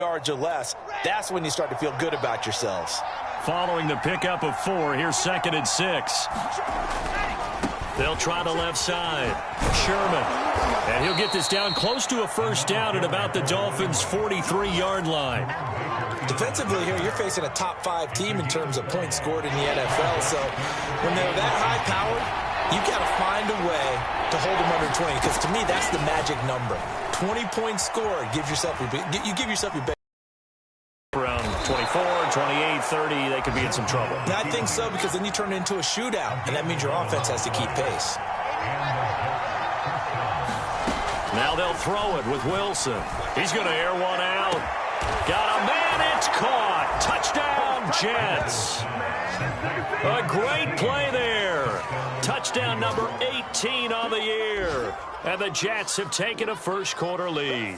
yards or less, that's when you start to feel good about yourselves. Following the pickup of 4, here's 2nd and 6. They'll try the left side. Sherman. And he'll get this down close to a first down at about the Dolphins' 43-yard line. Defensively here, you're facing a top 5 team in terms of points scored in the NFL. So when they're that high-powered, you've got to find a way to hold them under 20. Because to me, that's the magic number. 20 points scored. You give yourself your best. Around 24, 28, 30, they could be in some trouble. I think so, because then you turn it into a shootout, and that means your offense has to keep pace. Now they'll throw it with Wilson. He's going to air one out. Got a man, it's caught. Touchdown, Jets. A great play there. Touchdown number 18 on the year. And the Jets have taken a first-quarter lead.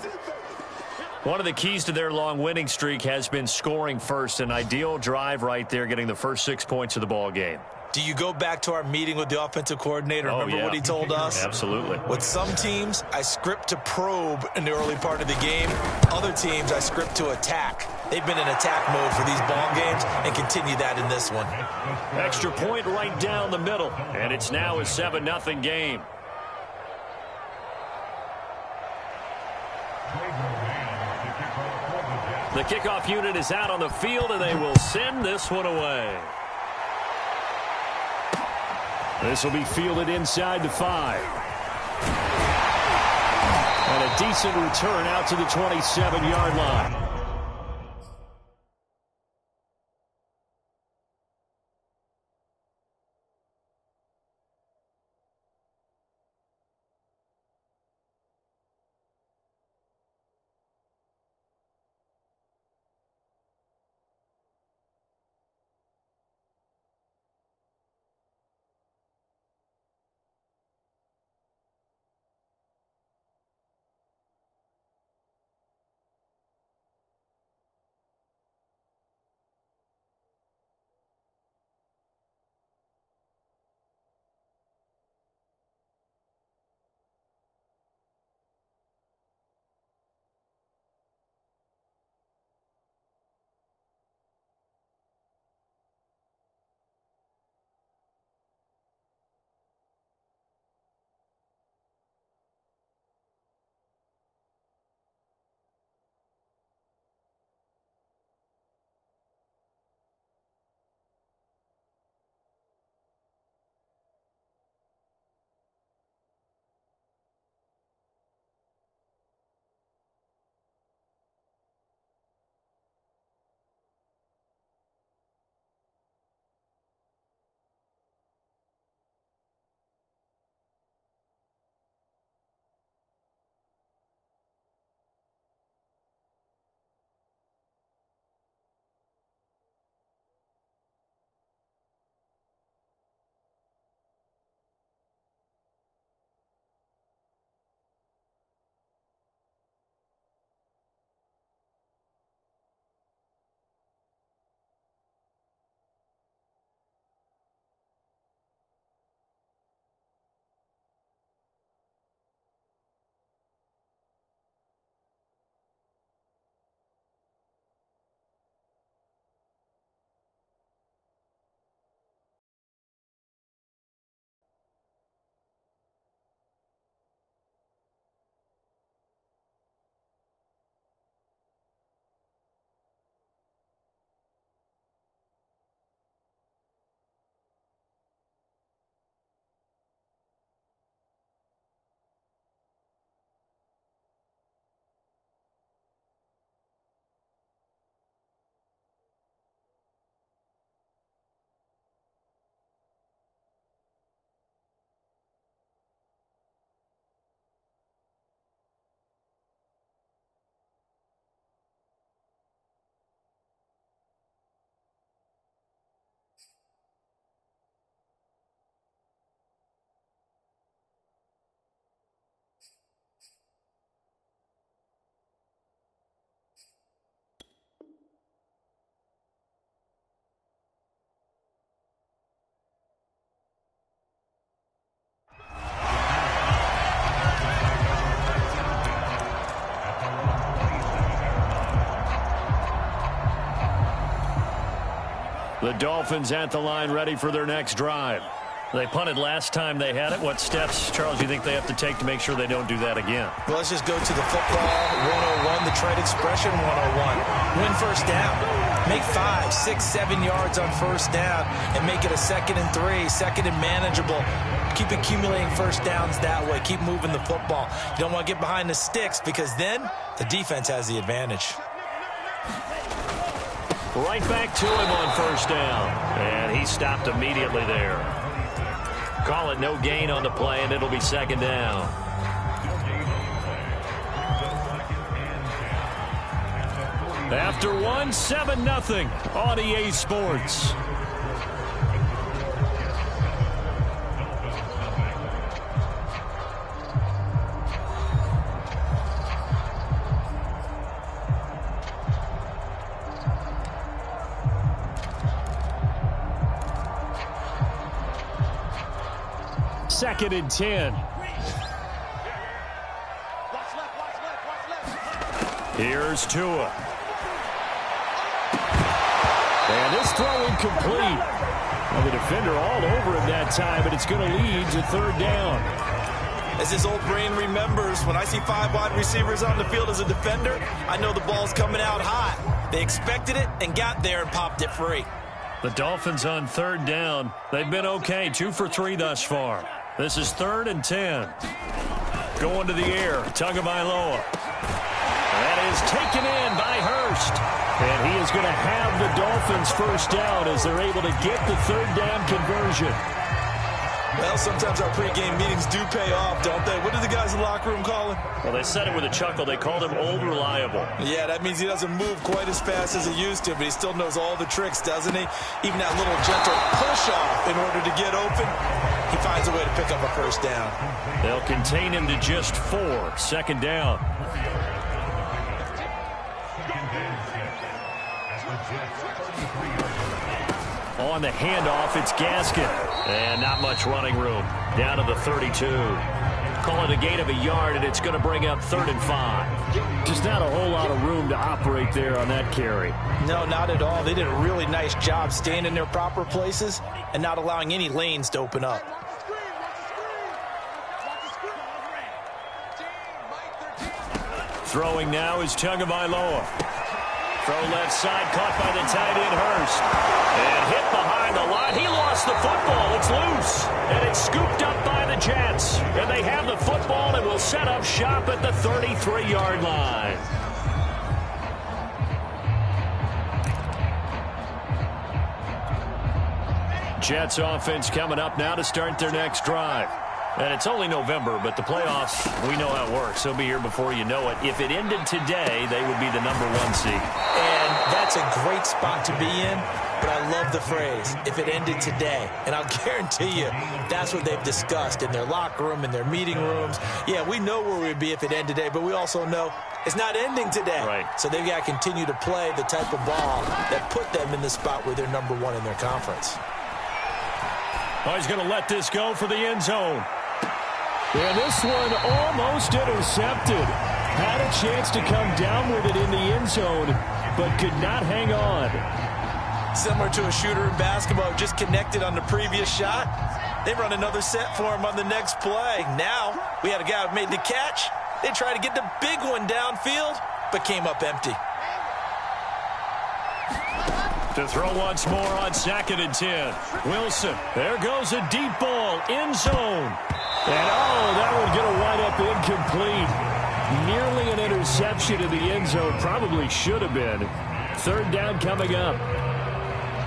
One of the keys to their long winning streak has been scoring first. An ideal drive right there, getting the first 6 points of the ball game. Do you go back to our meeting with the offensive coordinator? Remember what he told us? Absolutely. With some teams, I script to probe in the early part of the game. Other teams, I script to attack. They've been in attack mode for these ball games and continue that in this one. Extra point right down the middle. And it's now a 7-0 game. The kickoff unit is out on the field, and they will send this one away. This will be fielded inside the 5. And a decent return out to the 27-yard line. The Dolphins at the line ready for their next drive. They punted last time they had it. What steps, Charles, do you think they have to take to make sure they don't do that again? Well, let's just go to the football 101, the trade expression 101. Win first down. Make 5, 6, 7 yards on first down and make it a 2nd and 3, 2nd and manageable. Keep accumulating first downs that way. Keep moving the football. You don't want to get behind the sticks because then the defense has the advantage. Right back to him on first down. And he stopped immediately there. Call it no gain on the play, and it'll be 2nd down. After one, 7-0 on EA Sports. Second and 10. Here's Tua. And this throw incomplete. Well, the defender all over him that time, but it's going to lead to 3rd down. As his old brain remembers, when I see 5 wide receivers on the field as a defender, I know the ball's coming out hot. They expected it and got there and popped it free. The Dolphins on 3rd down. They've been okay, 2 for 3 thus far. This is 3rd and 10. Going to the air, Tagovailoa. That is taken in by Hurst. And he is going to have the Dolphins first down as they're able to get the 3rd down conversion. Well, sometimes our pregame meetings do pay off, don't they? What did the guys in the locker room call him? Well, they said it with a chuckle. They called him old reliable. Yeah, that means he doesn't move quite as fast as he used to, but he still knows all the tricks, doesn't he? Even that little gentle push-off in order to get open, he finds a way to pick up a first down. They'll contain him to just 4. 2nd down. On the handoff, it's Gaskin. And not much running room. Down to the 32. Call it a gain of a yard, and it's going to bring up 3rd and 5. Just not a whole lot of room to operate there on that carry. No, not at all. They did a really nice job staying in their proper places and not allowing any lanes to open up. Throwing now is Tagovailoa. Throw left side, caught by the tight end Hurst. And hit behind the line. He lost the football. It's loose. And it's scooped up by the Jets. And they have the football and will set up shop at the 33-yard line. Jets offense coming up now to start their next drive. And it's only November, but the playoffs, we know how it works. They'll be here before you know it. If it ended today, they would be the #1 seed. And that's a great spot to be in, but I love the phrase, if it ended today. And I'll guarantee you, that's what they've discussed in their locker room, in their meeting rooms. Yeah, we know where we'd be if it ended today, but we also know it's not ending today. Right. So they've got to continue to play the type of ball that put them in the spot where they're #1 in their conference. Oh, he's going to let this go for the end zone. And this one almost intercepted. Had a chance to come down with it in the end zone, but could not hang on. Similar to a shooter in basketball, just connected on the previous shot. They run another set for him on the next play. Now, we had a guy who made the catch. They tried to get the big one downfield, but came up empty. To throw once more on 2nd and 10. Wilson, there goes a deep ball, end zone. And, that one's going to wind up incomplete. Nearly an interception in the end zone. Probably should have been. 3rd down coming up.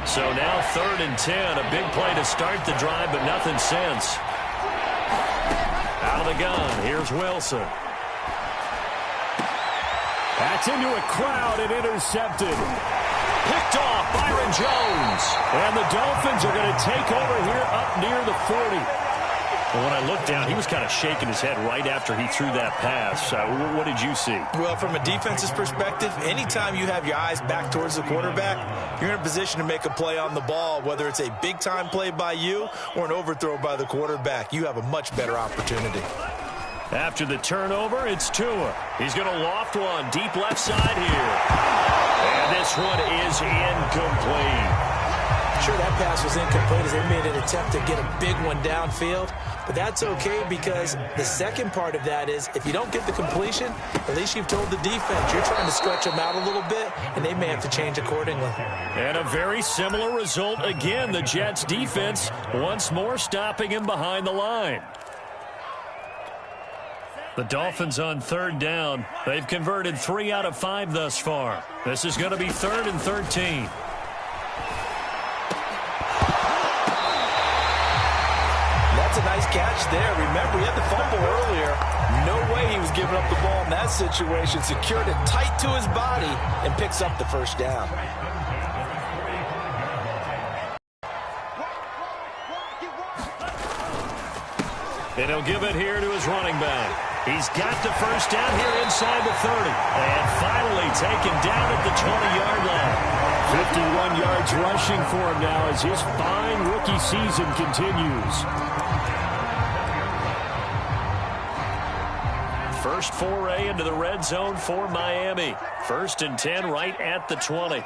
So now 3rd and 10. A big play to start the drive, but nothing since. Out of the gun. Here's Wilson. That's into a crowd and intercepted. Picked off Byron Jones. And the Dolphins are going to take over here up near the 40. Well, when I looked down, he was kind of shaking his head right after he threw that pass. What did you see? Well, from a defense's perspective, anytime you have your eyes back towards the quarterback, you're in a position to make a play on the ball, whether it's a big-time play by you or an overthrow by the quarterback. You have a much better opportunity. After the turnover, it's Tua. He's going to loft one deep left side here. And this one is incomplete. Sure, that pass was incomplete as they made an attempt to get a big one downfield, but that's okay because the second part of that is if you don't get the completion, at least you've told the defense you're trying to stretch them out a little bit, and they may have to change accordingly. And a very similar result again. The Jets defense once more stopping him behind the line. The Dolphins on third down. They've converted 3 out of 5 thus far. This is going to be 3rd and 13. That's a nice catch there. Remember, he had the fumble earlier. No way he was giving up the ball in that situation. Secured it tight to his body and picks up the first down. And he'll give it here to his running back. He's got the first down here inside the 30. And finally taken down at the 20-yard line. 51 yards rushing for him now as his fine rookie season continues. First foray into the red zone for Miami. 1st and 10 right at the 20.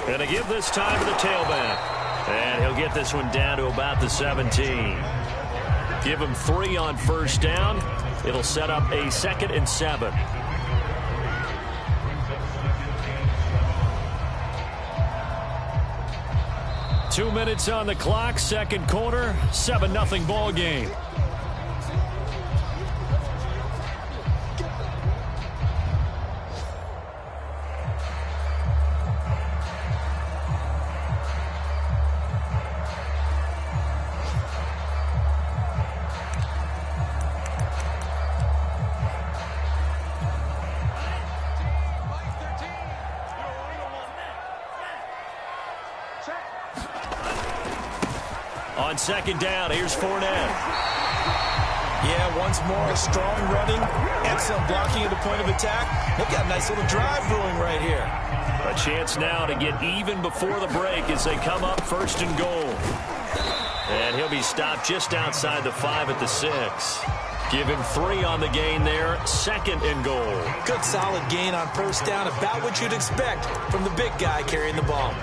And a give this time to the tailback. And he'll get this one down to about the 17. Give him 3 on first down. It'll set up a 2nd and 7. Two minutes on the clock, second quarter, 7-0 ball game. On second down, here's Fournette. Yeah, once more, strong running, excellent blocking at the point of attack. They've got a nice little drive brewing right here. A chance now to get even before the break as they come up 1st and goal. And he'll be stopped just outside the 5 at the 6. Give him 3 on the gain there, 2nd and goal. Good solid gain on first down, about what you'd expect from the big guy carrying the ball.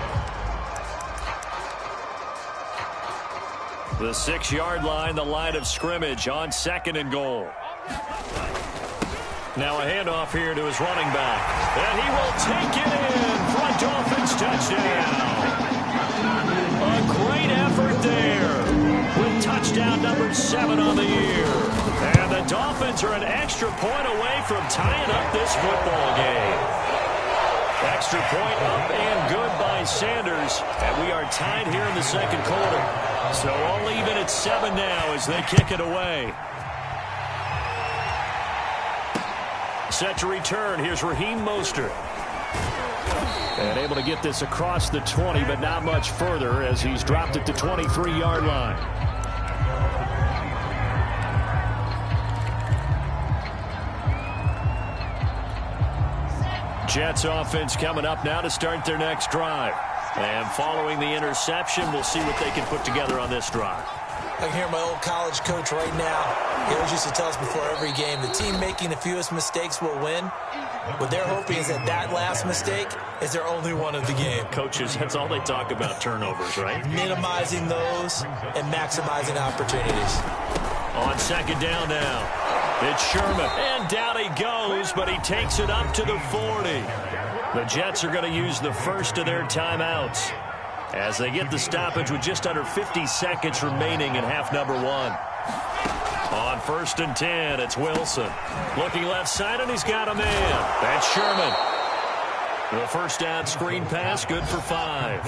The 6-yard line, the line of scrimmage on 2nd and goal. Now a handoff here to his running back. And he will take it in for a Dolphins touchdown. A great effort there with touchdown number 7 on the year. And the Dolphins are an extra point away from tying up this football game. Extra point up and good by Sanders. And we are tied here in the second quarter. So all even at 7 now as they kick it away. Set to return. Here's Raheem Mostert. And able to get this across the 20, but not much further as he's dropped at the 23-yard line. Jets offense coming up now to start their next drive. And following the interception, we'll see what they can put together on this drive. I can hear my old college coach right now. He always used to tell us before every game, the team making the fewest mistakes will win. What they're hoping is that last mistake is their only one of the game. Coaches, that's all they talk about, turnovers, right? Minimizing those and maximizing opportunities. On second down now, it's Sherman. And down he goes, but he takes it up to the 40. The Jets are going to use the first of their timeouts as they get the stoppage with just under 50 seconds remaining in half number 1. On 1st and 10, it's Wilson. Looking left side, and he's got a man. That's Sherman. The first down screen pass, good for 5.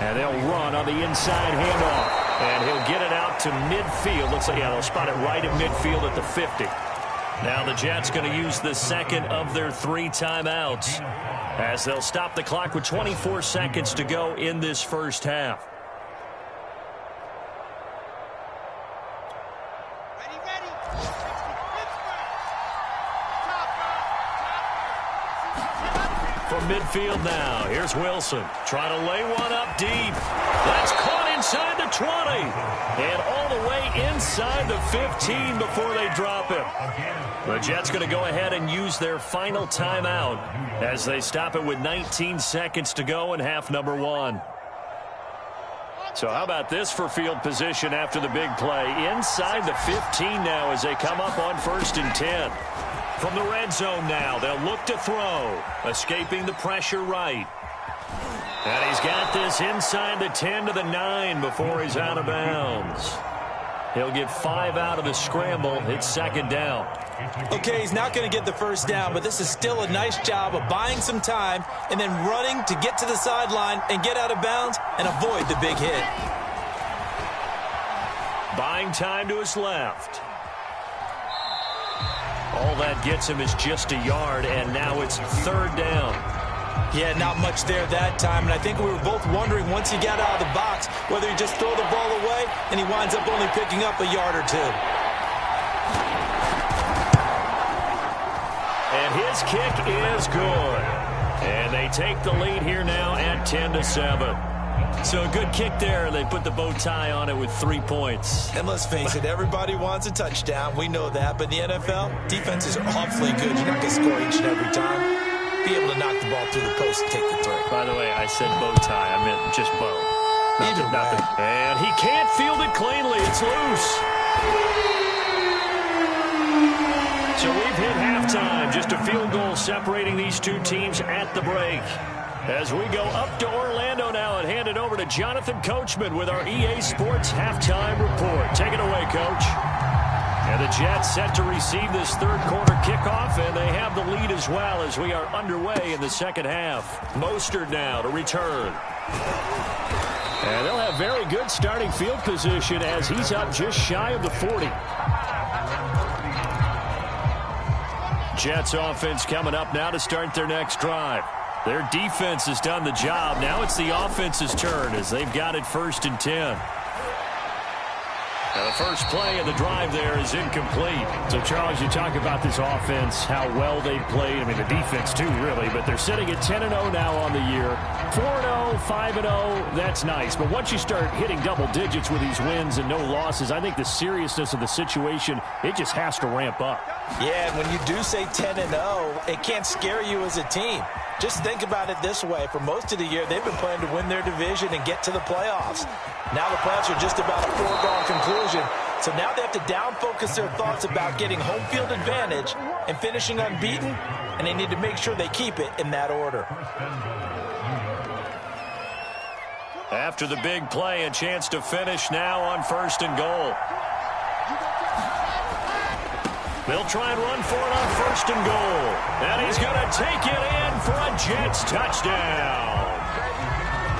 And they'll run on the inside handoff. And he'll get it out to midfield. Looks like, yeah, they'll spot it right at midfield at the 50. Now the Jets going to use the second of their 3 timeouts as they'll stop the clock with 24 seconds to go in this first half. From midfield now, here's Wilson. Trying to lay one up deep. That's caught inside the 20. And all the way inside the 15 before they drop him. The Jets going to go ahead and use their final timeout as they stop it with 19 seconds to go in half number 1. So how about this for field position after the big play? Inside the 15 now as they come up on 1st and 10. From the red zone now, they'll look to throw. Escaping the pressure right. And he's got this inside the 10 to the 9 before he's out of bounds. He'll get 5 out of the scramble. It's 2nd down. Okay, he's not going to get the 1st down, but this is still a nice job of buying some time and then running to get to the sideline and get out of bounds and avoid the big hit. Buying time to his left. All that gets him is just a yard, and now it's 3rd down. Yeah, not much there that time, and I think we were both wondering once he got out of the box whether he just throw the ball away and he winds up only picking up a yard or 2. And his kick is good. And they take the lead here now at 10-7. So a good kick there. They put the bow tie on it with 3 points. And let's face it, everybody wants a touchdown. We know that. But in the NFL, defenses are awfully good. You're not going to score each and every time. Be able to knock the ball through the post and take the throw. By the way, I said bow tie. I meant just bow. Nothing. And he can't field it cleanly. It's loose. So we've hit halftime. Just a field goal separating these two teams at the break. As we go up to Orlando now and hand it over to Jonathan Coachman with our EA Sports halftime report. Take it away, Coach. And the Jets set to receive this 3rd quarter kickoff, and they have the lead as well as we are underway in the 2nd half. Mostert now to return. And they'll have very good starting field position as he's up just shy of the 40. Jets offense coming up now to start their next drive. Their defense has done the job. Now it's the offense's turn as they've got it 1st and 10. Now the first play of the drive there is incomplete. So, Charles, you talk about this offense, how well they've played. I mean, the defense, too, really. But they're sitting at 10-0 now on the year. 4-0, 5-0, that's nice. But once you start hitting double digits with these wins and no losses, I think the seriousness of the situation, it just has to ramp up. Yeah, and when you do say 10-0, it can't scare you as a team. Just think about it this way. For most of the year, they've been playing to win their division and get to the playoffs. Now the playoffs are just about a foregone conclusion. So now they have to down-focus their thoughts about getting home field advantage and finishing unbeaten, and they need to make sure they keep it in that order. After the big play, a chance to finish now on 1st and goal. They'll try and run for it on 1st and goal. And he's going to take it in for a Jets touchdown.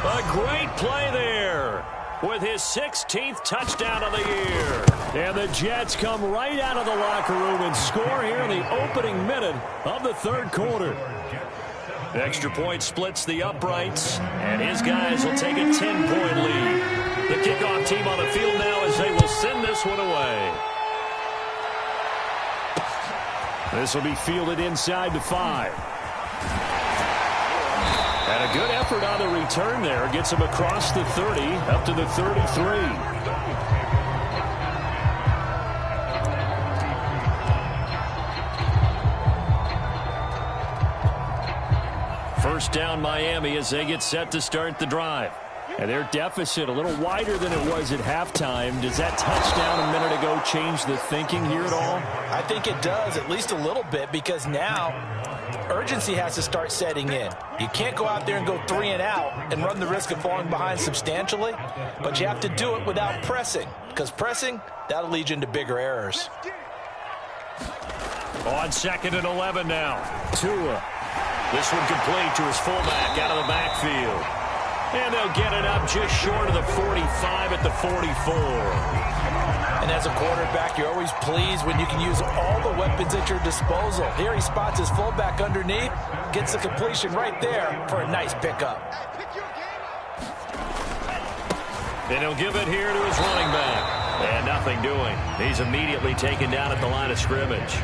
A great play there with his 16th touchdown of the year. And the Jets come right out of the locker room and score here in the opening minute of the 3rd quarter. The extra point splits the uprights, and his guys will take a 10-point lead. The kickoff team on the field now as they will send this one away. This will be fielded inside the 5. And a good effort on the return there. Gets him across the 30, up to the 33. First down Miami as they get set to start the drive. And their deficit a little wider than it was at halftime. Does that touchdown a minute ago change the thinking here at all? I think it does, at least a little bit, because now urgency has to start setting in. You can't go out there and go 3 and out and run the risk of falling behind substantially, but you have to do it without pressing, because pressing, that'll lead you into bigger errors. On 2nd and 11 now. Tua. This one complete to his fullback out of the backfield. And they'll get it up just short of the 45 at the 44. And as a quarterback, you're always pleased when you can use all the weapons at your disposal. Here he spots his fullback underneath, gets the completion right there for a nice pickup. And he'll give it here to his running back. And nothing doing. He's immediately taken down at the line of scrimmage.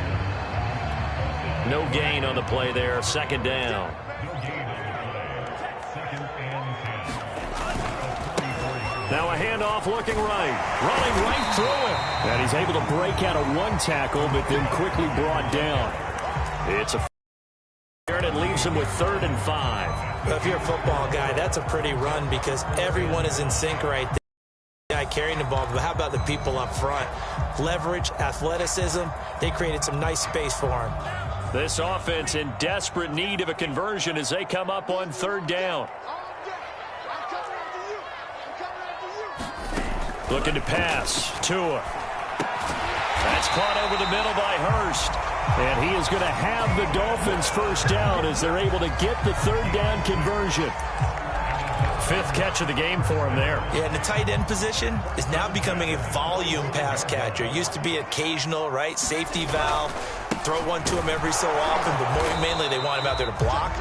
No gain on the play there, 2nd down. Now a handoff looking right. Running right through him. And he's able to break out of one tackle, but then quickly brought down. It's a and it leaves him with 3rd and 5. Well, if you're a football guy, that's a pretty run because everyone is in sync right there. Guy carrying the ball, but how about the people up front? Leverage, athleticism, they created some nice space for him. This offense in desperate need of a conversion as they come up on 3rd down. Looking to pass. Tua. That's caught over the middle by Hurst. And he is going to have the Dolphins first down as they're able to get the 3rd down conversion. 5th catch of the game for him there. Yeah, and the tight end position is now becoming a volume pass catcher. It used to be occasional, right? Safety valve. Throw one to him every so often, but more mainly they want him out there to block.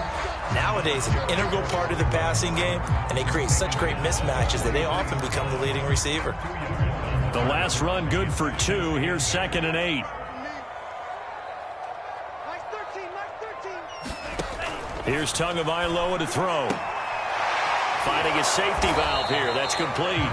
Nowadays, an integral part of the passing game, and they create such great mismatches that they often become the leading receiver. The last run good for 2. Here's 2nd and 8. Here's Tagovailoa to throw. Finding his safety valve here. That's complete.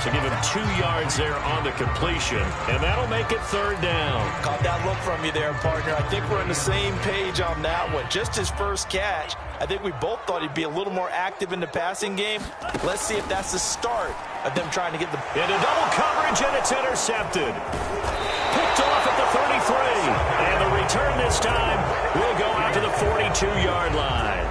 So give him 2 yards there on the completion. And that'll make it 3rd down. Caught that look from you there, partner. I think we're on the same page on that one. Just his first catch. I think we both thought he'd be a little more active in the passing game. Let's see if that's the start of them trying to get the... Into double coverage, and it's intercepted. Picked off at the 33. And the return this time will go out to the 42-yard line.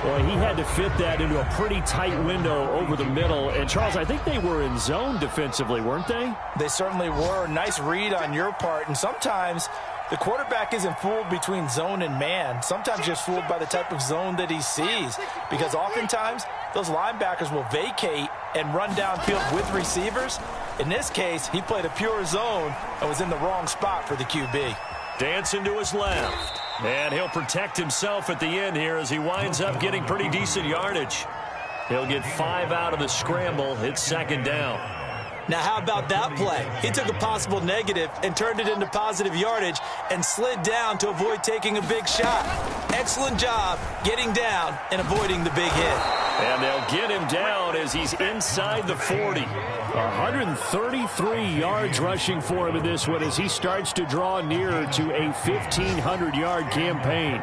Well, he had to fit that into a pretty tight window over the middle. And, Charles, I think they were in zone defensively, weren't they? They certainly were. Nice read on your part. And sometimes the quarterback isn't fooled between zone and man. Sometimes just fooled by the type of zone that he sees. Because oftentimes those linebackers will vacate and run downfield with receivers. In this case, he played a pure zone and was in the wrong spot for the QB. Dancing to his left. And he'll protect himself at the end here as he winds up getting pretty decent yardage. He'll get 5 out of the scramble. It's 2nd down. Now, how about that play? He took a possible negative and turned it into positive yardage and slid down to avoid taking a big shot. Excellent job getting down and avoiding the big hit. And they'll get him down as he's inside the 40. 133 yards rushing for him in this one as he starts to draw nearer to a 1,500-yard campaign.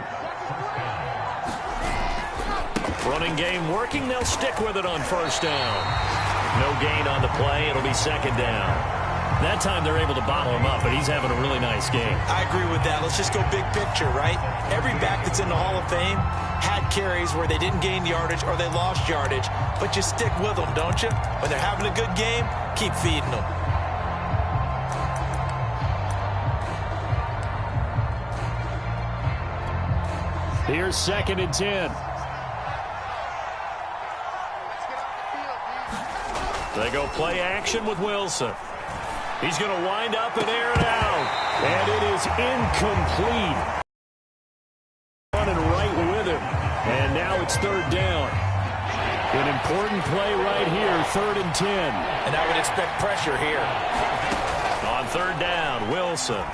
Running game working. They'll stick with it on 1st down. No gain on the play. It'll be 2nd down. That time they're able to bottle him up, but he's having a really nice game. I agree with that. Let's just go big picture, right? Every back that's in the Hall of Fame had carries where they didn't gain yardage or they lost yardage, but you stick with them, don't you? When they're having a good game, keep feeding them. Here's 2nd and 10. They go play action with Wilson. He's going to wind up and air it out. And it is incomplete. Running right with him. And now it's 3rd down. An important play right here, 3rd and 10. And I would expect pressure here. On 3rd down, Wilson.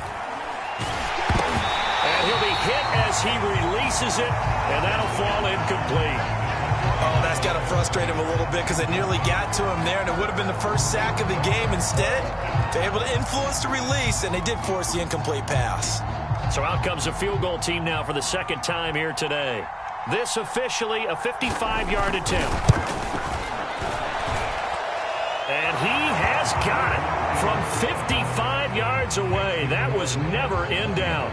And he'll be hit as he releases it. And that'll fall incomplete. Oh, that's got to frustrate him a little bit because it nearly got to him there, and it would have been the first sack of the game. Instead, they're able to influence the release, and they did force the incomplete pass. So out comes a field goal team now for the 2nd time here today. This officially a 55-yard attempt. And he has got it from 55 yards away. That was never in doubt.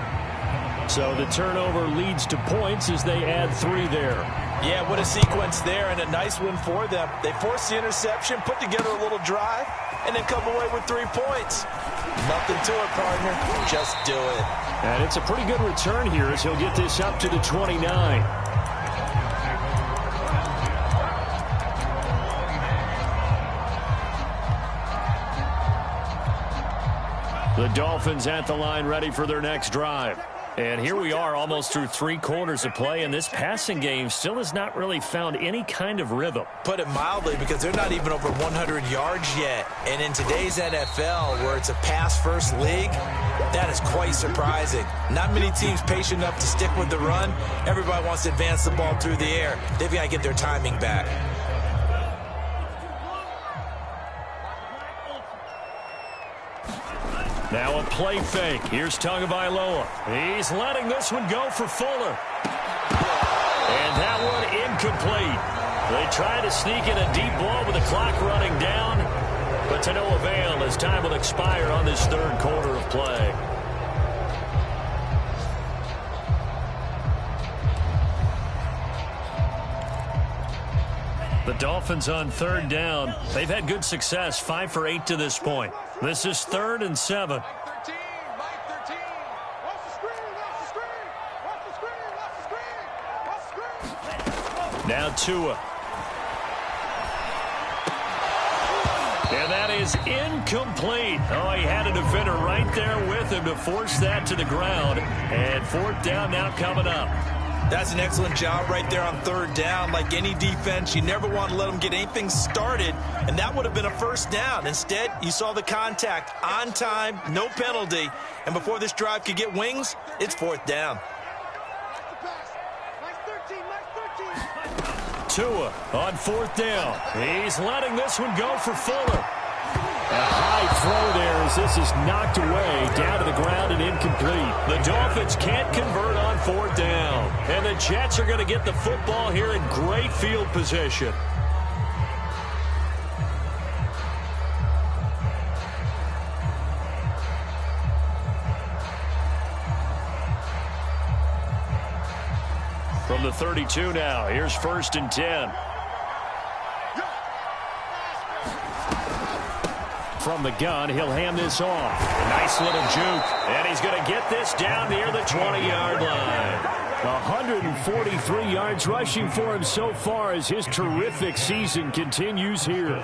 So the turnover leads to points as they add 3 there. Yeah, what a sequence there, and a nice one for them. They forced the interception, put together a little drive, and then come away with 3 points. Nothing to it, partner. Just do it. And it's a pretty good return here as he'll get this up to the 29. The Dolphins at the line ready for their next drive. And here we are almost through 3 quarters of play, and this passing game still has not really found any kind of rhythm. Put it mildly, because they're not even over 100 yards yet. And in today's NFL, where it's a pass-first league, that is quite surprising. Not many teams patient enough to stick with the run. Everybody wants to advance the ball through the air. They've got to get their timing back. Now a play fake. Here's Tagovailoa. He's letting this one go for Fuller. And that one incomplete. They try to sneak in a deep ball with the clock running down, but to no avail as time will expire on this third quarter of play. The Dolphins on third down. They've had good success, 5 for 8 to this point. This is 3rd and 7. Now Tua. And that is incomplete. Oh, he had a defender right there with him to force that to the ground. And 4th down now coming up. That's an excellent job right there on 3rd down. Like any defense, you never want to let them get anything started, and that would have been a 1st down. Instead, you saw the contact on time, no penalty, and before this drive could get wings, it's 4th down. Tua on 4th down. He's letting this one go for Fuller. A high throw there as this is knocked away, down to the ground and incomplete. The Dolphins can't convert on 4th down. And the Jets are going to get the football here in great field position. From the 32 now, here's 1st and 10. From the gun, he'll hand this off. A nice little juke. And he's going to get this down near the 20-yard line. 143 yards rushing for him so far as his terrific season continues here.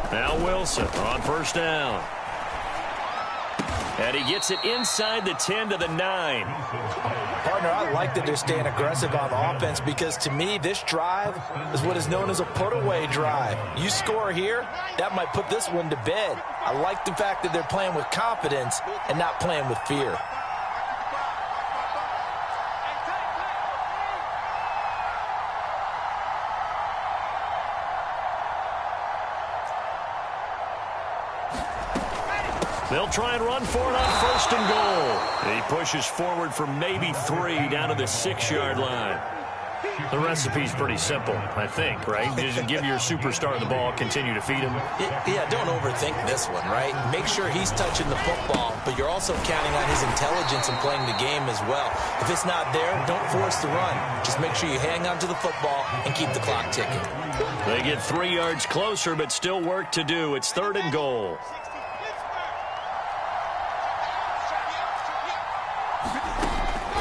Now Wilson on 1st down. And he gets it inside the 10 to the 9. Partner, I like that they're staying aggressive on offense because to me, this drive is what is known as a put-away drive. You score here, that might put this one to bed. I like the fact that they're playing with confidence and not playing with fear. They'll try and run for it on 1st and goal. He pushes forward for maybe 3 down to the 6-yard line. The recipe's pretty simple, I think, right? Just give your superstar the ball, continue to feed him. Yeah, don't overthink this one, right? Make sure he's touching the football, but you're also counting on his intelligence and playing the game as well. If it's not there, don't force the run. Just make sure you hang on to the football and keep the clock ticking. They get 3 yards closer, but still work to do. It's 3rd and goal.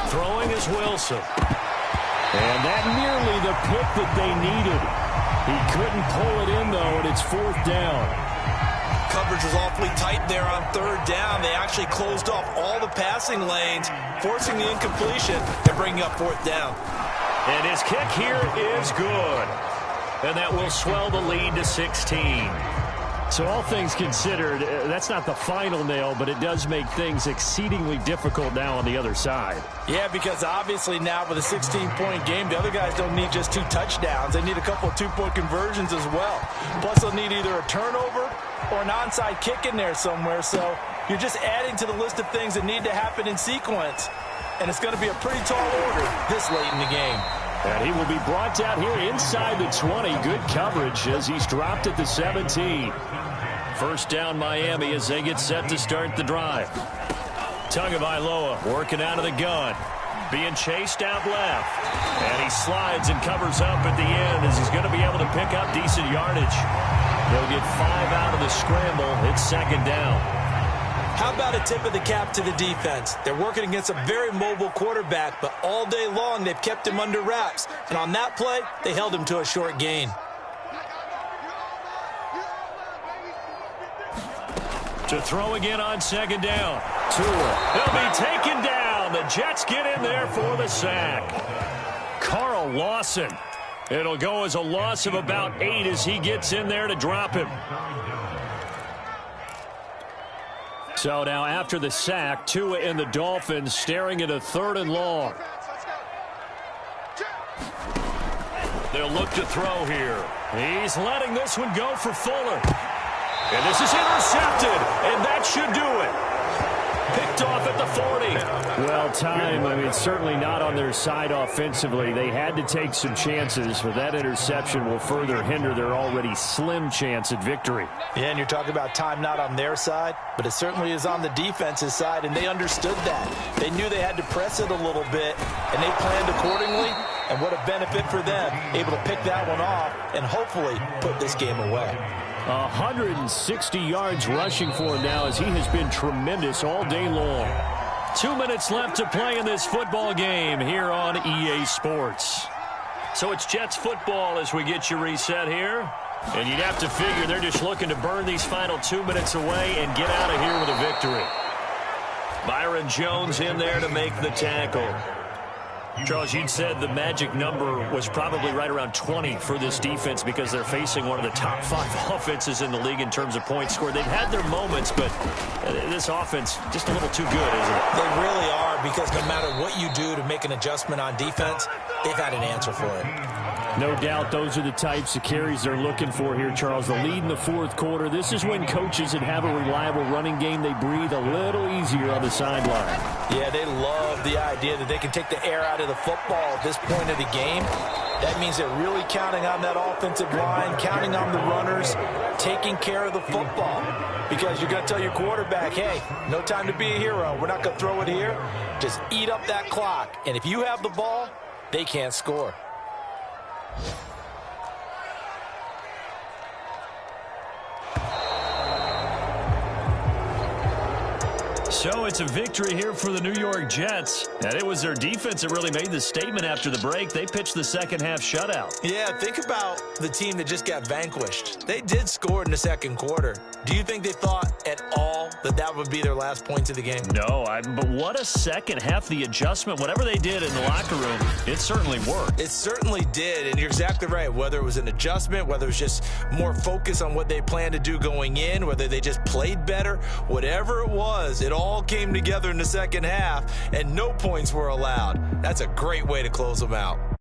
Throwing is Wilson. And that nearly the pick that they needed. He couldn't pull it in, though, and it's 4th down. Coverage was awfully tight there on 3rd down. They actually closed off all the passing lanes, forcing the incompletion and bringing up 4th down. And his kick here is good. And that will swell the lead to 16. So all things considered, that's not the final nail, but it does make things exceedingly difficult now on the other side. Yeah, because obviously now with a 16-point game, the other guys don't need just 2 touchdowns. They need a couple of 2-point conversions as well. Plus, they'll need either a turnover or an onside kick in there somewhere. So you're just adding to the list of things that need to happen in sequence. And it's going to be a pretty tall order this late in the game. And he will be brought down here inside the 20. Good coverage as he's dropped at the 17. 1st down Miami as they get set to start the drive. Tagovailoa working out of the gun. Being chased out left. And he slides and covers up at the end as he's going to be able to pick up decent yardage. They'll get 5 out of the scramble. It's 2nd down. How about a tip of the cap to the defense? They're working against a very mobile quarterback, but all day long they've kept him under wraps. And on that play, they held him to a short gain. To throw again on 2nd down. Tua. He'll be taken down. down. The Jets get in there for the sack. Carl Lawson. It'll go as a loss of about 8 as he gets in there to drop him. So now after the sack, Tua and the Dolphins staring at a 3rd and long. They'll look to throw here. He's letting this one go for Fuller. And this is intercepted, and that should do it. Picked off at the 40. Well, certainly not on their side offensively. They had to take some chances, but that interception will further hinder their already slim chance at victory. Yeah, and you're talking about time not on their side, but it certainly is on the defense's side, and they understood that. They knew they had to press it a little bit, and they planned accordingly, and what a benefit for them, able to pick that one off and hopefully put this game away. 160 yards rushing for him now as he has been tremendous all day long. 2 minutes left to play in this football game here on EA Sports. So it's Jets football as we get you reset here. And you'd have to figure they're just looking to burn these final 2 minutes away and get out of here with a victory. Byron Jones in there to make the tackle. Charles, you'd said the magic number was probably right around 20 for this defense because they're facing one of the top 5 offenses in the league in terms of points scored. They've had their moments, but this offense just a little too good, isn't it? They really are, because no matter what you do to make an adjustment on defense, they've had an answer for it. No doubt those are the types of carries they're looking for here, Charles. The lead in the 4th quarter. This is when coaches that have a reliable running game, they breathe a little easier on the sideline. Yeah, they love the idea that they can take the air out of the football at this point of the game. That means they're really counting on that offensive line, counting on the runners, taking care of the football. Because you're going to tell your quarterback, hey, no time to be a hero. We're not going to throw it here. Just eat up that clock. And if you have the ball, they can't score. So it's a victory here for the New York Jets. And it was their defense that really made the statement after the break. They pitched the second half shutout. Yeah, think about the team that just got vanquished. They did score in the 2nd quarter. Do you think they thought at all that that would be their last points of the game? No, but what a second half. The adjustment, whatever they did in the locker room, it certainly worked. It certainly did, and you're exactly right. Whether it was an adjustment, whether it was just more focus on what they planned to do going in, whether they just played better, whatever it was, it all came together in the second half, and no points were allowed. That's a great way to close them out.